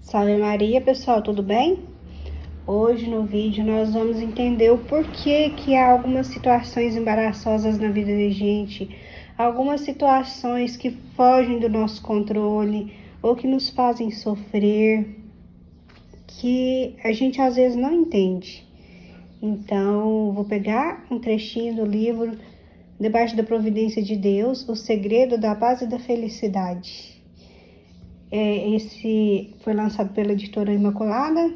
Salve Maria, pessoal, tudo bem? Hoje no vídeo nós vamos entender o porquê que há algumas situações embaraçosas na vida da gente, algumas situações que fogem do nosso controle ou que nos fazem sofrer, que a gente às vezes não entende. Então, vou pegar um trechinho do livro Debaixo da Providência de Deus, O Segredo da Paz e da Felicidade. Esse foi lançado pela editora Imaculada,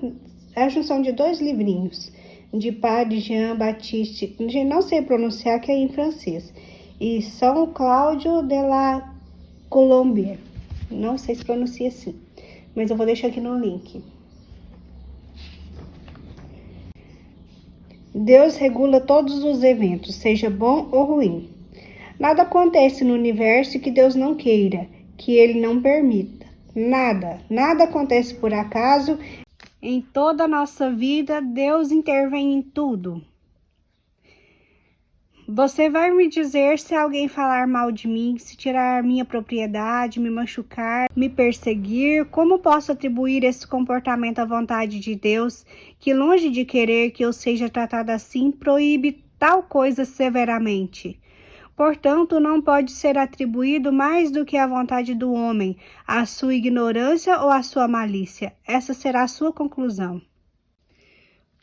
é a junção de 2 livrinhos, de Padre Jean-Baptiste, não sei pronunciar, que é em francês, e São Cláudio de la Colombier, não sei se pronuncia assim, mas eu vou deixar aqui no link. Deus regula todos os eventos, seja bom ou ruim. Nada acontece no universo que Deus não queira, que Ele não permita. Nada acontece por acaso. Em toda a nossa vida, Deus intervém em tudo. Você vai me dizer se alguém falar mal de mim, se tirar minha propriedade, me machucar, me perseguir, como posso atribuir esse comportamento à vontade de Deus, que longe de querer que eu seja tratada assim, proíbe tal coisa severamente? Portanto, não pode ser atribuído mais do que a vontade do homem, a sua ignorância ou a sua malícia. Essa será a sua conclusão.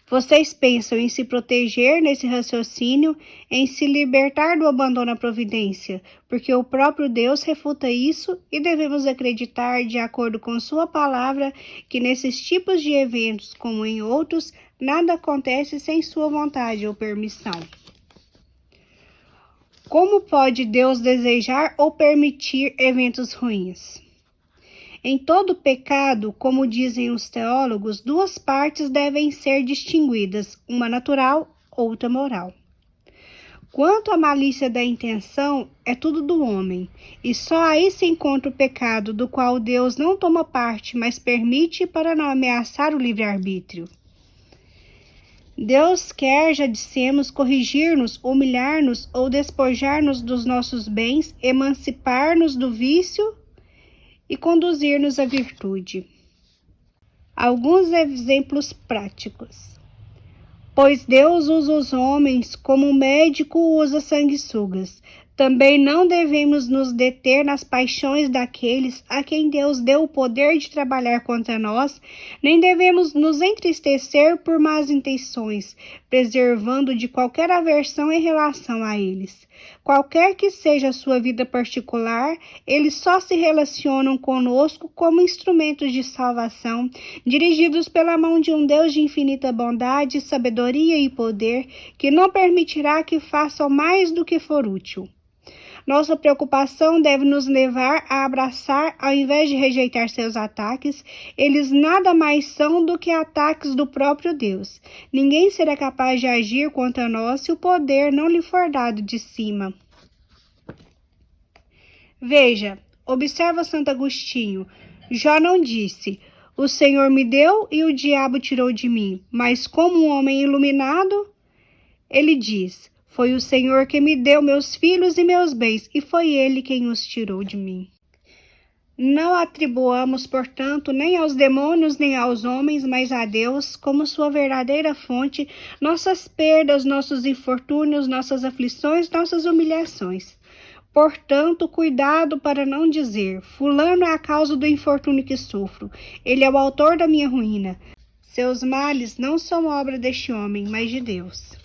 Vocês pensam em se proteger nesse raciocínio, em se libertar do abandono à providência, porque o próprio Deus refuta isso e devemos acreditar, de acordo com sua palavra, que nesses tipos de eventos, como em outros, nada acontece sem sua vontade ou permissão. Como pode Deus desejar ou permitir eventos ruins? Em todo pecado, como dizem os teólogos, 2 partes devem ser distinguidas, uma natural, outra moral. Quanto à malícia da intenção, é tudo do homem, e só aí se encontra o pecado do qual Deus não toma parte, mas permite para não ameaçar o livre-arbítrio. Deus quer, já dissemos, corrigir-nos, humilhar-nos ou despojar-nos dos nossos bens, emancipar-nos do vício e conduzir-nos à virtude. Alguns exemplos práticos. Pois Deus usa os homens como um médico usa sanguessugas. Também não devemos nos deter nas paixões daqueles a quem Deus deu o poder de trabalhar contra nós, nem devemos nos entristecer por más intenções, preservando de qualquer aversão em relação a eles. Qualquer que seja a sua vida particular, eles só se relacionam conosco como instrumentos de salvação, dirigidos pela mão de um Deus de infinita bondade, sabedoria e poder, que não permitirá que façam mais do que for útil. Nossa preocupação deve nos levar a abraçar, ao invés de rejeitar seus ataques. Eles nada mais são do que ataques do próprio Deus. Ninguém será capaz de agir contra nós se o poder não lhe for dado de cima. Veja, observa Santo Agostinho. Jó não disse: o Senhor me deu e o diabo tirou de mim. Mas como um homem iluminado, ele diz: foi o Senhor que me deu meus filhos e meus bens, e foi Ele quem os tirou de mim. Não atribuamos, portanto, nem aos demônios, nem aos homens, mas a Deus, como sua verdadeira fonte, nossas perdas, nossos infortúnios, nossas aflições, nossas humilhações. Portanto, cuidado para não dizer: fulano é a causa do infortúnio que sofro, ele é o autor da minha ruína. Seus males não são obra deste homem, mas de Deus.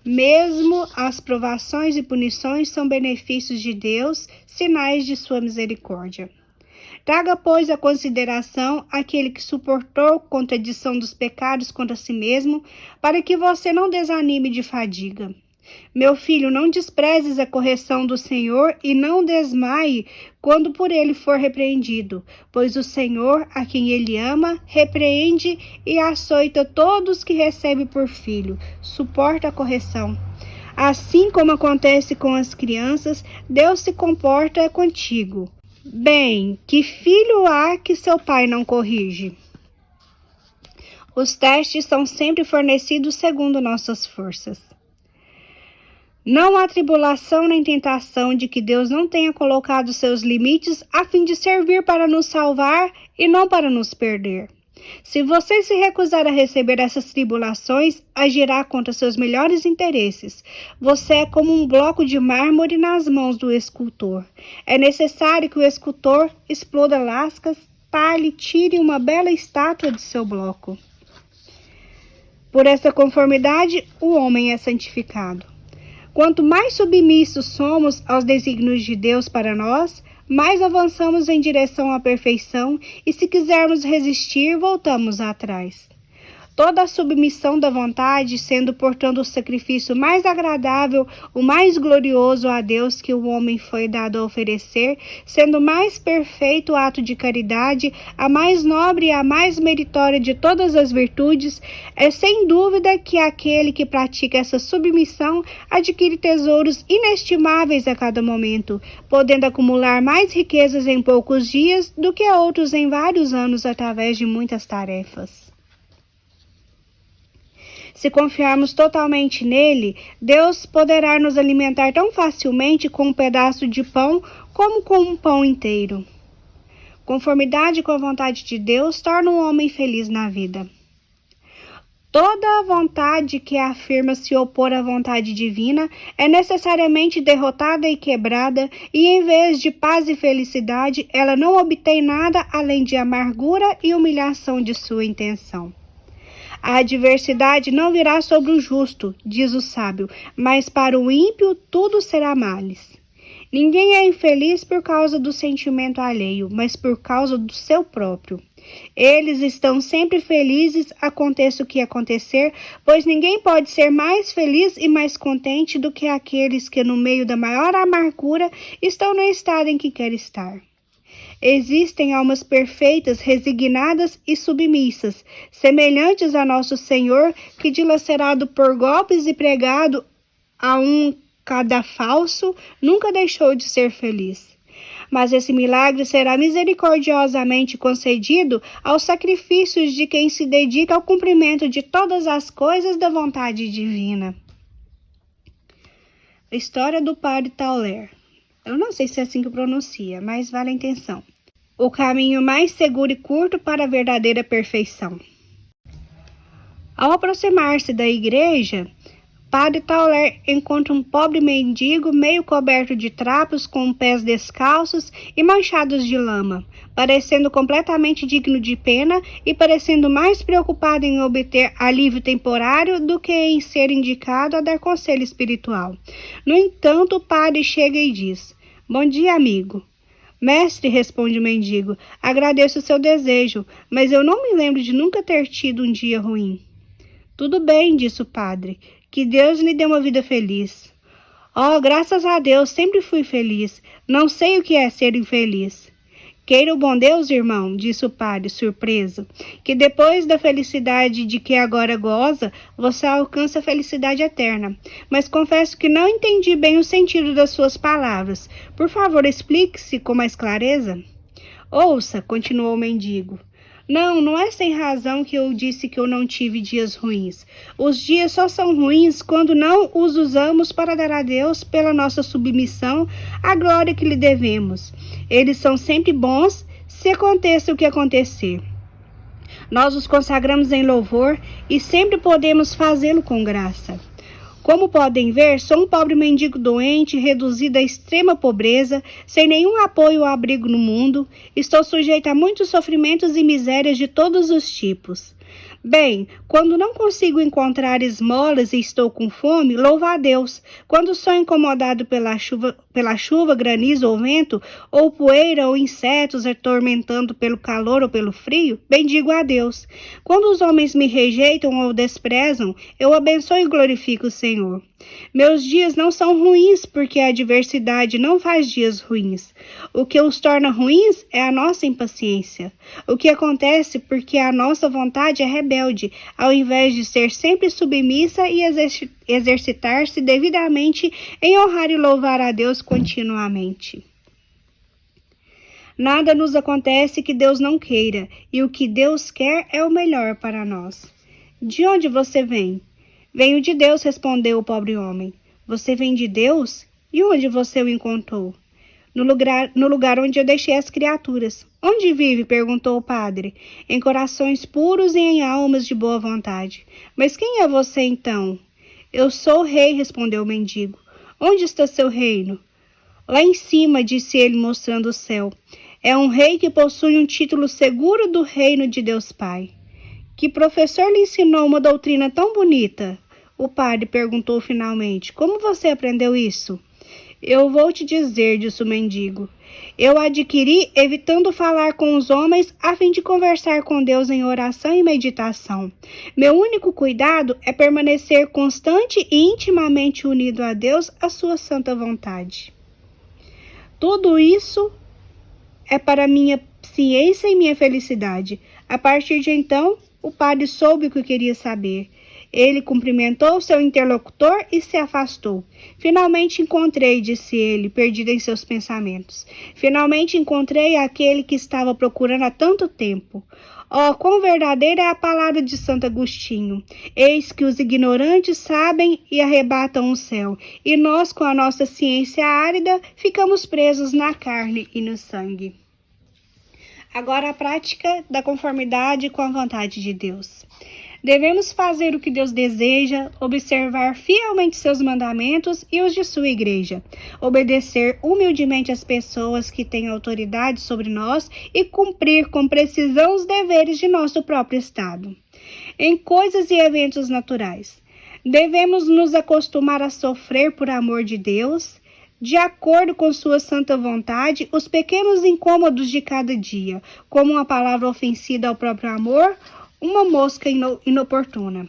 Mesmo as provações e punições são benefícios de Deus, sinais de sua misericórdia. Traga, pois, a consideração aquele que suportou a contradição dos pecados contra si mesmo, para que você não desanime de fadiga. Meu filho, não desprezes a correção do Senhor e não desmaie quando por ele for repreendido, pois o Senhor, a quem ele ama, repreende e açoita todos que recebe por filho, suporta a correção. Assim como acontece com as crianças, Deus se comporta contigo. Bem, que filho há que seu pai não corrige? Os testes são sempre fornecidos segundo nossas forças. Não há tribulação nem tentação de que Deus não tenha colocado seus limites a fim de servir para nos salvar e não para nos perder. Se você se recusar a receber essas tribulações, agirá contra seus melhores interesses. Você é como um bloco de mármore nas mãos do escultor. É necessário que o escultor exploda lascas, talhe e tire uma bela estátua de seu bloco. Por essa conformidade, o homem é santificado. Quanto mais submissos somos aos desígnios de Deus para nós, mais avançamos em direção à perfeição e, se quisermos resistir, voltamos atrás. Toda a submissão da vontade, sendo, portanto, o sacrifício mais agradável, o mais glorioso a Deus que o homem foi dado a oferecer, sendo o mais perfeito ato de caridade, a mais nobre e a mais meritória de todas as virtudes, é sem dúvida que aquele que pratica essa submissão adquire tesouros inestimáveis a cada momento, podendo acumular mais riquezas em poucos dias do que outros em vários anos através de muitas tarefas. Se confiarmos totalmente nele, Deus poderá nos alimentar tão facilmente com um pedaço de pão como com um pão inteiro. Conformidade com a vontade de Deus torna um homem feliz na vida. Toda vontade que afirma se opor à vontade divina é necessariamente derrotada e quebrada, e em vez de paz e felicidade, ela não obtém nada além de amargura e humilhação de sua intenção. A adversidade não virá sobre o justo, diz o sábio, mas para o ímpio tudo será males. Ninguém é infeliz por causa do sentimento alheio, mas por causa do seu próprio. Eles estão sempre felizes, aconteça o que acontecer, pois ninguém pode ser mais feliz e mais contente do que aqueles que, no meio da maior amargura, estão no estado em que quer estar. Existem almas perfeitas, resignadas e submissas, semelhantes a nosso Senhor, que, dilacerado por golpes e pregado a um cadafalso, nunca deixou de ser feliz. Mas esse milagre será misericordiosamente concedido aos sacrifícios de quem se dedica ao cumprimento de todas as coisas da vontade divina. A história do padre Tauler. Eu não sei se é assim que pronuncia, mas vale a intenção. O caminho mais seguro e curto para a verdadeira perfeição. Ao aproximar-se da igreja, Padre Tauler encontra um pobre mendigo meio coberto de trapos, com pés descalços e manchados de lama, parecendo completamente digno de pena e parecendo mais preocupado em obter alívio temporário do que em ser indicado a dar conselho espiritual. No entanto, o padre chega e diz: "Bom dia, amigo." "Mestre", responde o mendigo, "agradeço o seu desejo, mas eu não me lembro de nunca ter tido um dia ruim." "Tudo bem", disse o padre, "que Deus lhe dê uma vida feliz." "Oh, graças a Deus, sempre fui feliz. Não sei o que é ser infeliz." "Queira o bom Deus, irmão", disse o padre, surpreso, "que depois da felicidade de que agora goza, você alcança a felicidade eterna. Mas confesso que não entendi bem o sentido das suas palavras. Por favor, explique-se com mais clareza." "Ouça", continuou o mendigo, Não é sem razão que eu disse que eu não tive dias ruins. Os dias só são ruins quando não os usamos para dar a Deus, pela nossa submissão, a glória que lhe devemos. Eles são sempre bons, se aconteça o que acontecer. Nós os consagramos em louvor e sempre podemos fazê-lo com graça. Como podem ver, sou um pobre mendigo doente, reduzido à extrema pobreza, sem nenhum apoio ou abrigo no mundo. Estou sujeito a muitos sofrimentos e misérias de todos os tipos. Bem, quando não consigo encontrar esmolas e estou com fome, louvo a Deus. Quando sou incomodado pela chuva, granizo ou vento, ou poeira ou insetos atormentando pelo calor ou pelo frio, bendigo a Deus. Quando os homens me rejeitam ou desprezam, eu abençoo e glorifico o Senhor. Meus dias não são ruins, porque a adversidade não faz dias ruins. O que os torna ruins é a nossa impaciência. O que acontece porque a nossa vontade é rebelde, ao invés de ser sempre submissa e exercitar-se devidamente em honrar e louvar a Deus continuamente. Nada nos acontece que Deus não queira, e o que Deus quer é o melhor para nós. De onde você vem? Venho de Deus, respondeu o pobre homem. Você vem de Deus? E onde você o encontrou? no lugar onde eu deixei as criaturas. Onde vive? Perguntou o padre. Em corações puros e em almas de boa vontade. Mas quem é você então? Eu sou o rei, respondeu o mendigo. Onde está seu reino? Lá em cima, disse ele, mostrando o céu. É um rei que possui um título seguro do reino de Deus Pai. Que professor lhe ensinou uma doutrina tão bonita? O padre perguntou finalmente. Como você aprendeu isso? Eu vou te dizer, disse o mendigo. Eu adquiri evitando falar com os homens a fim de conversar com Deus em oração e meditação. Meu único cuidado é permanecer constante e intimamente unido a Deus, à sua santa vontade. Tudo isso é para minha ciência e minha felicidade. A partir de então, o padre soube o que queria saber. Ele cumprimentou seu interlocutor e se afastou. Finalmente encontrei, disse ele, perdido em seus pensamentos. Finalmente encontrei aquele que estava procurando há tanto tempo. Oh, quão verdadeira é a palavra de Santo Agostinho. Eis que os ignorantes sabem e arrebatam o céu, e nós, com a nossa ciência árida, ficamos presos na carne e no sangue. Agora a prática da conformidade com a vontade de Deus. Devemos fazer o que Deus deseja, observar fielmente seus mandamentos e os de sua igreja, obedecer humildemente às pessoas que têm autoridade sobre nós e cumprir com precisão os deveres de nosso próprio estado. Em coisas e eventos naturais, devemos nos acostumar a sofrer por amor de Deus, de acordo com sua santa vontade, os pequenos incômodos de cada dia, como uma palavra ofensiva ao próprio amor, uma mosca inoportuna.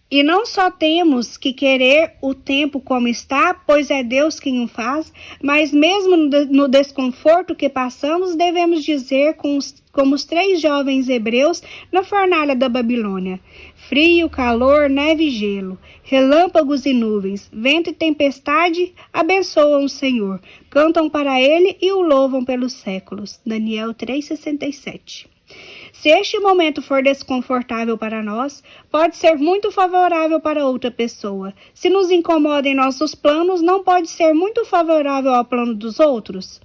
E não só temos que querer o tempo como está, pois é Deus quem o faz, mas mesmo no desconforto que passamos, devemos dizer como os 3 jovens hebreus na fornalha da Babilônia: frio, calor, neve e gelo, relâmpagos e nuvens, vento e tempestade, abençoam o Senhor, cantam para ele e o louvam pelos séculos. Daniel 3,67. Se este momento for desconfortável para nós, pode ser muito favorável para outra pessoa. Se nos incomoda em nossos planos, não pode ser muito favorável ao plano dos outros.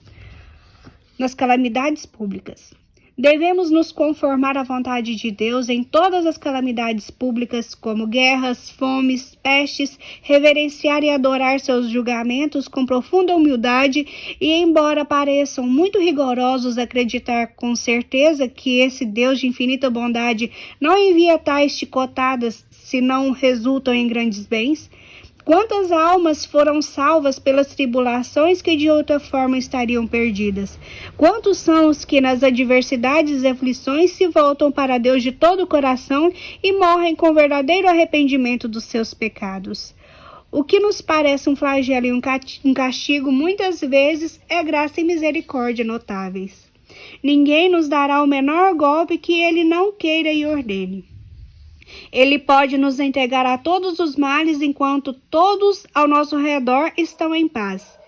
Nas calamidades públicas. Devemos nos conformar à vontade de Deus em todas as calamidades públicas, como guerras, fomes, pestes, reverenciar e adorar seus julgamentos com profunda humildade e, embora pareçam muito rigorosos, acreditar com certeza que esse Deus de infinita bondade não envia tais chicotadas se não resultam em grandes bens. Quantas almas foram salvas pelas tribulações que de outra forma estariam perdidas? Quantos são os que nas adversidades e aflições se voltam para Deus de todo o coração e morrem com verdadeiro arrependimento dos seus pecados? O que nos parece um flagelo e um castigo muitas vezes é graça e misericórdia notáveis. Ninguém nos dará o menor golpe que ele não queira e ordene. Ele pode nos entregar a todos os males enquanto todos ao nosso redor estão em paz.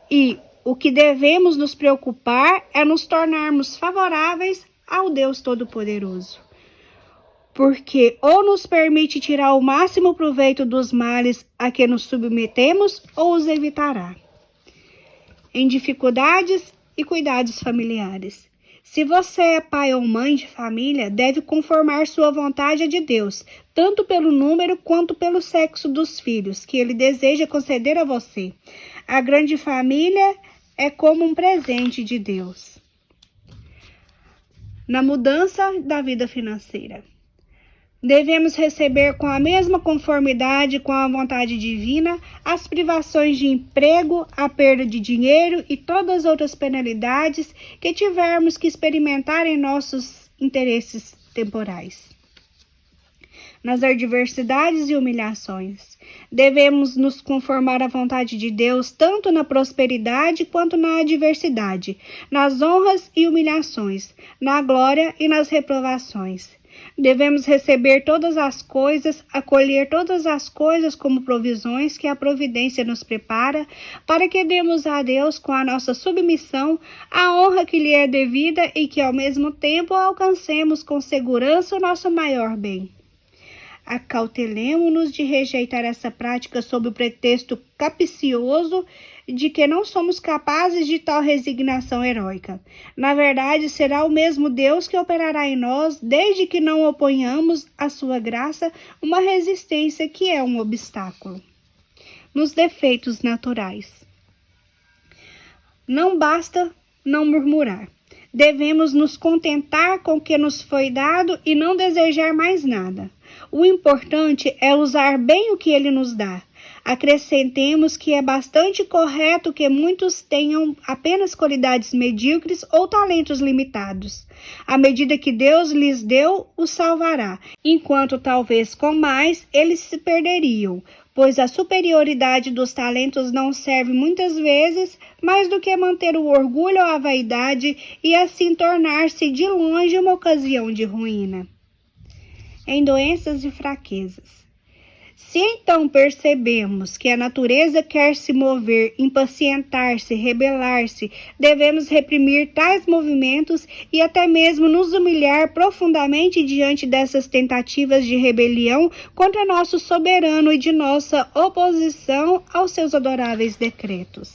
E o que devemos nos preocupar é nos tornarmos favoráveis ao Deus Todo-Poderoso. Porque ou nos permite tirar o máximo proveito dos males a que nos submetemos ou os evitará. Em dificuldades e cuidados familiares. Se você é pai ou mãe de família, deve conformar sua vontade à de Deus, tanto pelo número quanto pelo sexo dos filhos, que ele deseja conceder a você. A grande família é como um presente de Deus. Na mudança da vida financeira. Devemos receber com a mesma conformidade com a vontade divina as privações de emprego, a perda de dinheiro e todas as outras penalidades que tivermos que experimentar em nossos interesses temporais. Nas adversidades e humilhações, devemos nos conformar à vontade de Deus tanto na prosperidade quanto na adversidade, nas honras e humilhações, na glória e nas reprovações. Devemos receber todas as coisas, acolher todas as coisas como provisões que a providência nos prepara, para que demos a Deus com a nossa submissão a honra que lhe é devida e que ao mesmo tempo alcancemos com segurança o nosso maior bem. Acautelemo-nos de rejeitar essa prática sob o pretexto capcioso de que não somos capazes de tal resignação heróica. Na verdade, será o mesmo Deus que operará em nós, desde que não oponhamos à sua graça uma resistência que é um obstáculo. Nos defeitos naturais. Não basta não murmurar. Devemos nos contentar com o que nos foi dado e não desejar mais nada. O importante é usar bem o que ele nos dá. Acrescentemos que é bastante correto que muitos tenham apenas qualidades medíocres ou talentos limitados. À medida que Deus lhes deu, os salvará, enquanto talvez com mais eles se perderiam, pois a superioridade dos talentos não serve muitas vezes mais do que manter o orgulho ou a vaidade e assim tornar-se de longe uma ocasião de ruína. Em doenças e fraquezas. Se então percebemos que a natureza quer se mover, impacientar-se, rebelar-se, devemos reprimir tais movimentos e até mesmo nos humilhar profundamente diante dessas tentativas de rebelião contra nosso soberano e de nossa oposição aos seus adoráveis decretos.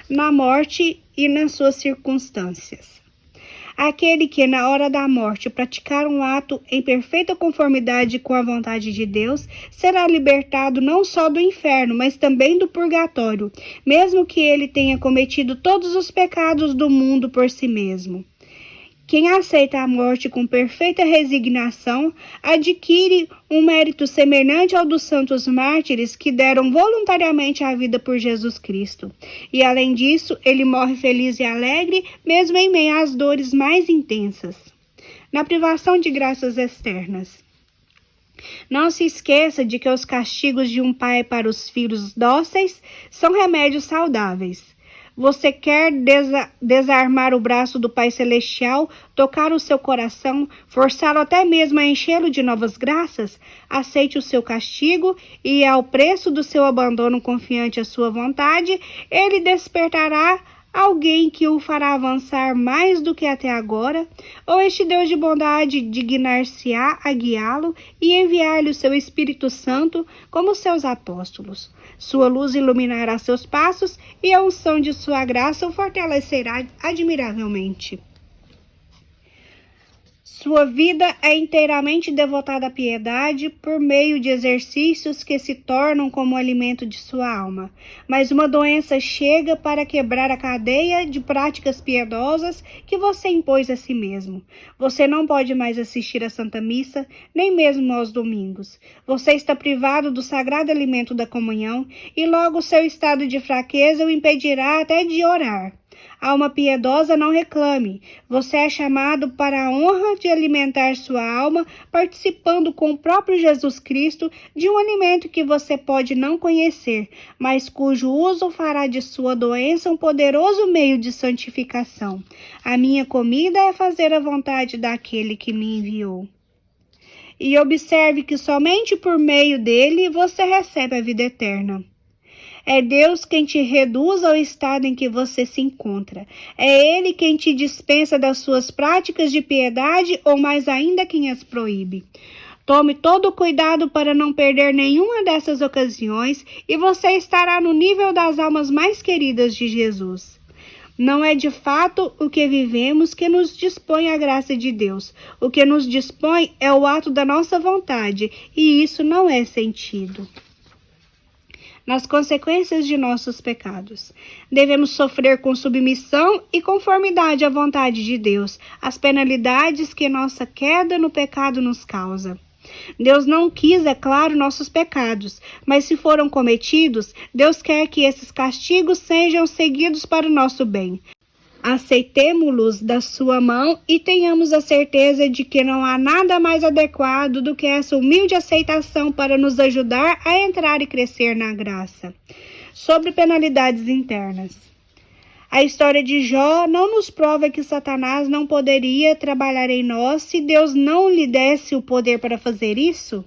Na morte e nas suas circunstâncias. Aquele que, na hora da morte, praticar um ato em perfeita conformidade com a vontade de Deus, será libertado não só do inferno, mas também do purgatório, mesmo que ele tenha cometido todos os pecados do mundo por si mesmo. Quem aceita a morte com perfeita resignação adquire um mérito semelhante ao dos santos mártires que deram voluntariamente a vida por Jesus Cristo. E, além disso, ele morre feliz e alegre, mesmo em meio às dores mais intensas. Na privação de graças externas. Não se esqueça de que os castigos de um pai para os filhos dóceis são remédios saudáveis. Você quer desarmar o braço do Pai Celestial, tocar o seu coração, forçá-lo até mesmo a enchê-lo de novas graças? Aceite o seu castigo e, ao preço do seu abandono confiante à sua vontade, ele despertará alguém que o fará avançar mais do que até agora, ou este Deus de bondade dignar-se-á a guiá-lo e enviar-lhe o seu Espírito Santo como seus apóstolos. Sua luz iluminará seus passos e a unção de sua graça o fortalecerá admiravelmente. Sua vida é inteiramente devotada à piedade por meio de exercícios que se tornam como alimento de sua alma. Mas uma doença chega para quebrar a cadeia de práticas piedosas que você impôs a si mesmo. Você não pode mais assistir à Santa Missa, nem mesmo aos domingos. Você está privado do sagrado alimento da comunhão e logo seu estado de fraqueza o impedirá até de orar. Alma piedosa, não reclame. Você é chamado para a honra de alimentar sua alma, participando com o próprio Jesus Cristo de um alimento que você pode não conhecer, mas cujo uso fará de sua doença um poderoso meio de santificação. A minha comida é fazer a vontade daquele que me enviou. E observe que somente por meio dele você recebe a vida eterna. É Deus quem te reduz ao estado em que você se encontra. É Ele quem te dispensa das suas práticas de piedade ou mais ainda quem as proíbe. Tome todo o cuidado para não perder nenhuma dessas ocasiões e você estará no nível das almas mais queridas de Jesus. Não é de fato o que vivemos que nos dispõe a graça de Deus. O que nos dispõe é o ato da nossa vontade e isso não é sentido. Nas consequências de nossos pecados. Devemos sofrer com submissão e conformidade à vontade de Deus, as penalidades que nossa queda no pecado nos causa. Deus não quis, é claro, nossos pecados, mas se foram cometidos, Deus quer que esses castigos sejam seguidos para o nosso bem. Aceitemo-los da sua mão e tenhamos a certeza de que não há nada mais adequado do que essa humilde aceitação para nos ajudar a entrar e crescer na graça. Sobre penalidades internas. A história de Jó não nos prova que Satanás não poderia trabalhar em nós se Deus não lhe desse o poder para fazer isso?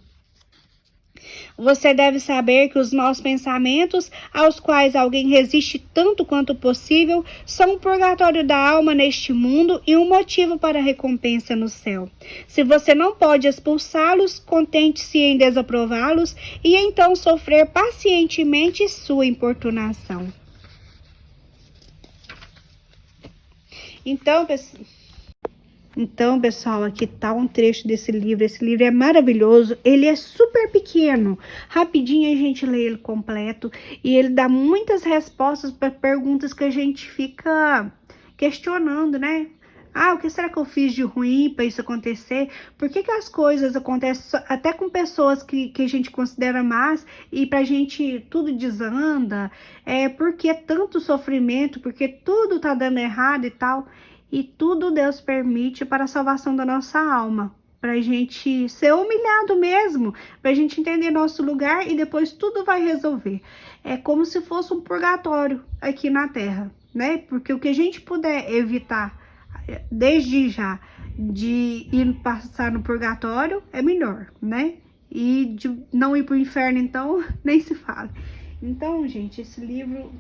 Você deve saber que os maus pensamentos, aos quais alguém resiste tanto quanto possível, são um purgatório da alma neste mundo e um motivo para a recompensa no céu. Se você não pode expulsá-los, contente-se em desaprová-los e então sofrer pacientemente sua importunação. Então, pessoal, aqui tá um trecho desse livro. Esse livro é maravilhoso. Ele é super pequeno. Rapidinho a gente lê ele completo. E ele dá muitas respostas para perguntas que a gente fica questionando, né? Ah, o que será que eu fiz de ruim para isso acontecer? Por que as coisas acontecem até com pessoas que a gente considera más e pra gente tudo desanda? Por que tanto sofrimento? Porque tudo tá dando errado e tal. E tudo Deus permite para a salvação da nossa alma. Pra gente ser humilhado mesmo. Pra gente entender nosso lugar e depois tudo vai resolver. É como se fosse um purgatório aqui na Terra, né? Porque o que a gente puder evitar desde já de ir passar no purgatório é melhor, né? E de não ir pro inferno, então, nem se fala. Então, gente, esse livro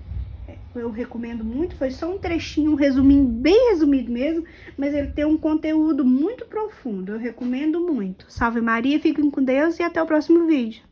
eu recomendo muito. Foi só um trechinho, um resuminho, bem resumido mesmo, mas ele tem um conteúdo muito profundo. Eu recomendo muito. Salve Maria, fiquem com Deus e até o próximo vídeo.